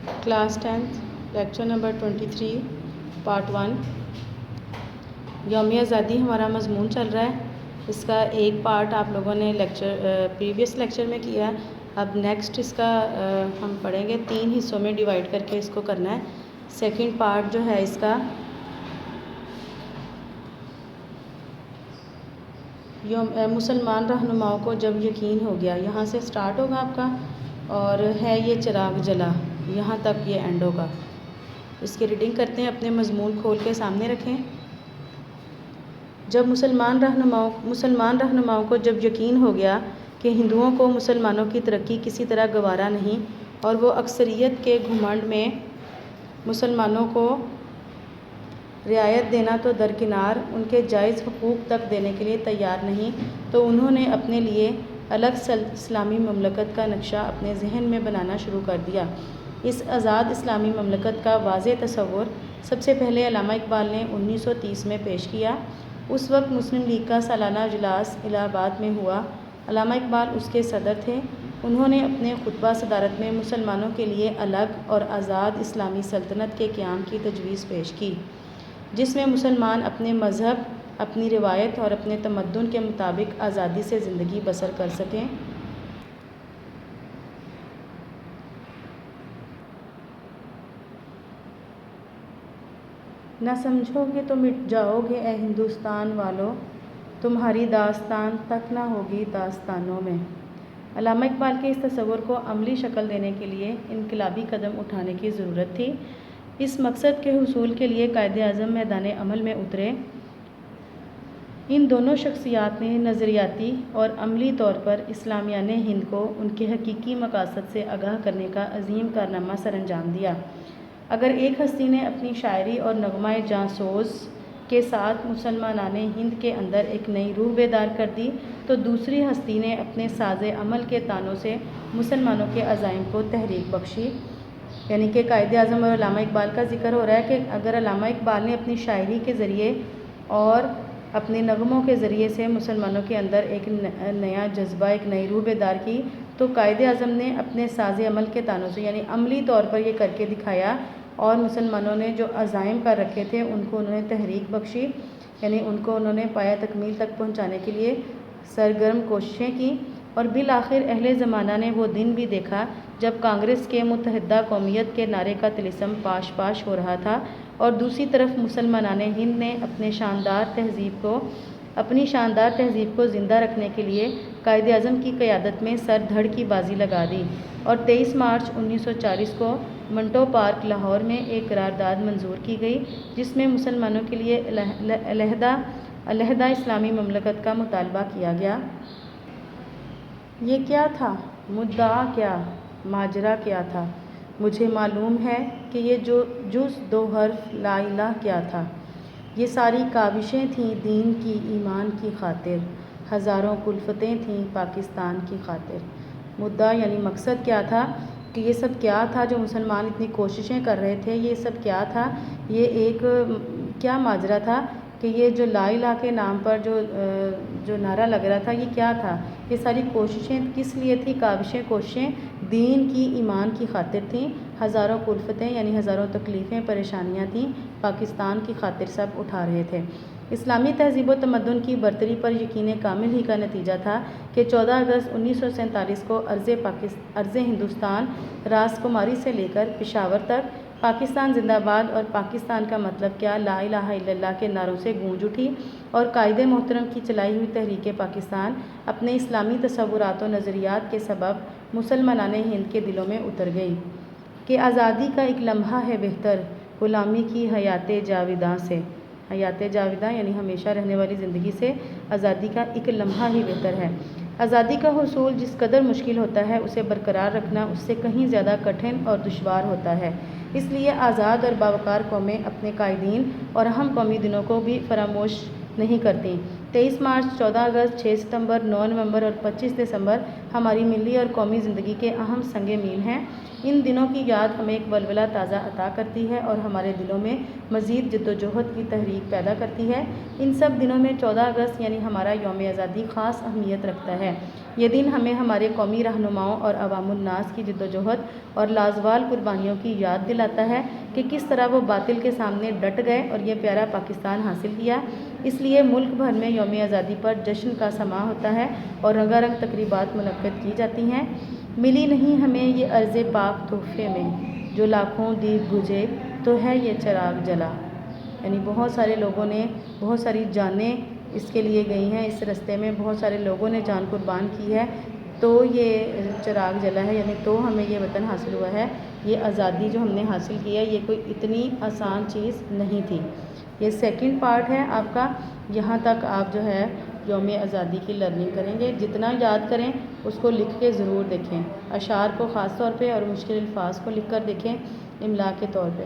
Class 10th lecture number 23 part 1 यौम आज़ादी हमारा मज़मून चल रहा है। इसका एक पार्ट आप लोगों ने प्रीवियस लेक्चर में किया। अब नेक्स्ट इसका हम पढ़ेंगे, 3 हिस्सों में डिवाइड करके इसको करना है। सेकंड पार्ट जो है इसका मुसलमान रहनुमाओं को जब यकीन हो गया, यहाँ से स्टार्ट होगा आपका और है ये चिराग जला, यहाँ तक ये एंड होगा। इसकी रीडिंग करते हैं, अपने मज़मून खोल के सामने रखें। जब मुसलमान रहनुमाओं को जब यकीन हो गया कि हिंदुओं को मुसलमानों की तरक्की किसी तरह गवारा नहीं और वो अक्सरियत के घुमंड में मुसलमानों को रियायत देना तो दरकिनार उनके जायज़ हुकूक तक देने के लिए तैयार नहीं, तो उन्होंने अपने लिए अलग इस्लामी ममलकत का नक्शा अपने जहन में बनाना शुरू कर दिया। इस आज़ाद इस्लामी ममलकत का वाज़े तस्वुर सबसे पहले अल्लामा इकबाल ने 1930 में पेश किया। उस वक्त मुस्लिम लीग का सालाना इजलास इलाहाबाद में हुआ। अल्लामा इकबाल उसके सदर थे। उन्होंने अपने खुतबा सदारत में मुसलमानों के लिए अलग और आज़ाद इस्लामी सल्तनत के क़याम की तजवीज़ पेश की, जिसमें मुसलमान अपने मज़हब, अपनी रिवायत और अपने तमद्दुन के मुताबिक आज़ादी से ज़िंदगी बसर कर सकें। न समझोगे तो मिट जाओगे ए हिंदुस्तान वालों, तुम्हारी दास्तान तक ना होगी दास्तानों में। अल्लामा इकबाल के इस तस्वुर को अमली शक्ल देने के लिए इनकलाबी कदम उठाने की ज़रूरत थी। इस मकसद के हुसूल के लिए कायदे आज़म मैदान अमल में उतरे। इन दोनों शख्सियात ने नज़रियाती और अमली तौर पर इस्लामियान हिंद को उनके हकीकी मकासद से आगाह करने का अजीम कारनामा सरअंजाम दिया। अगर एक हस्ती ने अपनी शायरी और नगमाए जांसोज़ के साथ मुसलमानान हिंद के अंदर एक नई रूह बेदार कर दी, तो दूसरी हस्ती ने अपने साज़े अमल के तानों से मुसलमानों के अज़ाइम को तहरीक बख्शी। यानी कि कायदे आज़म और अल्लामा इकबाल का जिक्र हो रहा है कि अगर अल्लामा इकबाल ने अपनी शायरी के ज़रिए और अपने नगमों के ज़रिए से मुसलमानों के अंदर एक नया जज्बा, एक नई रूह बेदार की, तो कायदे आज़म ने अपने साज़े अमल के तानों से यानी अमली तौर पर ये करके दिखाया और मुसलमानों ने जो अज़ाइम कर रखे थे उनको उन्होंने तहरीक बख्शी, यानी उनको उन्होंने पाया तकमील तक पहुँचाने के लिए सरगर्म कोशिशें की। और बिल आखिर अहले ज़माना ने वो दिन भी देखा जब कांग्रेस के मुत्तहिदा कौमियत के नारे का तिलिस्म पाश पाश हो रहा था और दूसरी तरफ मुसलमानान हिंद ने अपनी शानदार तहज़ीब को ज़िंदा रखने के लिए कायदे आज़म की क़यादत में सर धड़ की बाजी लगा दी और 23 मार्च 1940 को मंटो पार्क लाहौर में एक करारदाद मंजूर की गई, जिसमें मुसलमानों के लिए अलहदा इस्लामी ममलकत का मुतालबा किया गया। ये क्या था, मुद्दा क्या, माजरा क्या था? मुझे मालूम है कि ये जो जुज़ 2 हर्फ ला इलाह क्या था। ये सारी काविशें थीं दीन की, ईमान की खातिर, हज़ारों कुल्फ़तें थीं पाकिस्तान की खातिर। मुद्दा यानी मकसद क्या था कि ये सब क्या था जो मुसलमान इतनी कोशिशें कर रहे थे, ये सब क्या था, ये एक क्या माजरा था कि ये जो ला इलाहा के नाम पर जो नारा लग रहा था, ये क्या था? ये सारी कोशिशें किस लिए थी? काविशें, कोशिशें दीन की, ईमान की खातिर थीं। हज़ारों कुल्फ़तें यानी हज़ारों तकलीफ़ें, परेशानियाँ थीं, पाकिस्तान की खातिर सब उठा रहे थे। इस्लामी तहज़ीब व तमद्दुन की बरतरी पर यकीन कामिल ही का नतीजा था कि 14 अगस्त 1947 को अर्ज़े हिंदुस्तान राजकुमारी से लेकर पेशावर तक पाकिस्तान जिंदाबाद और पाकिस्तान का मतलब क्या, ला इलाहा इल्लल्लाह के नारों से गूंज उठी और कायदे मोहतरम की चलाई हुई तहरीक पाकिस्तान अपने इस्लामी तसव्वुरात और नज़रियात के सबब मुसलमानान हिंद के दिलों में उतर गई कि आज़ादी का एक लम्हा है बेहतर ग़ुलामी की हयात जाविदां से। हयात जाविदां यानी हमेशा रहने वाली ज़िंदगी से आज़ादी का एक लम्हा ही बेहतर है। आज़ादी का हुसूल जिस कदर मुश्किल होता है, उसे बरकरार रखना उससे कहीं ज़्यादा कठिन और दुश्वार होता है। इसलिए आज़ाद और बावकार कौमें अपने कायदीन और अहम कौमी दिनों को भी फरामोश नहीं करती। 23 मार्च, 14 अगस्त, 6 सितंबर, 9 नवंबर और 25 दिसंबर हमारी मिली और कौमी ज़िंदगी के अहम संगे मील हैं। इन दिनों की याद हमें एक वलवला ताज़ा अता करती है और हमारे दिलों में मज़ीद जद्दोजहद की तहरीक पैदा करती है। इन सब दिनों में 14 अगस्त यानी हमारा यौम आज़ादी ख़ास अहमियत रखता है। یہ دن ہمیں ہمارے قومی رہنماؤں اور عوام الناس کی جدوجہد اور لازوال قربانیوں کی یاد دلاتا ہے کہ کس طرح وہ باطل کے سامنے ڈٹ گئے اور یہ پیارا پاکستان حاصل کیا۔ اس لیے ملک بھر میں یوم آزادی پر جشن کا سماں ہوتا ہے اور رنگا رنگ تقریبات منعقد کی جاتی ہیں۔ ملی نہیں ہمیں یہ عرض پاک تحفے میں، جو لاکھوں دیپ بجھے تو ہے یہ چراغ جلا۔ یعنی بہت سارے لوگوں نے بہت ساری جانیں اس کے لیے گئی ہیں، اس راستے میں بہت سارے لوگوں نے جان قربان کی ہے، تو یہ چراغ جلا ہے، یعنی تو ہمیں یہ وطن حاصل ہوا ہے، یہ آزادی جو ہم نے حاصل کی ہے یہ کوئی اتنی آسان چیز نہیں تھی۔ یہ سیکنڈ پارٹ ہے آپ کا، یہاں تک آپ جو ہے یوم آزادی کی لرننگ کریں گے۔ جتنا یاد کریں اس کو لکھ کے ضرور دیکھیں، اشعار کو خاص طور پہ اور مشکل الفاظ کو لکھ کر دیکھیں املا کے طور پہ۔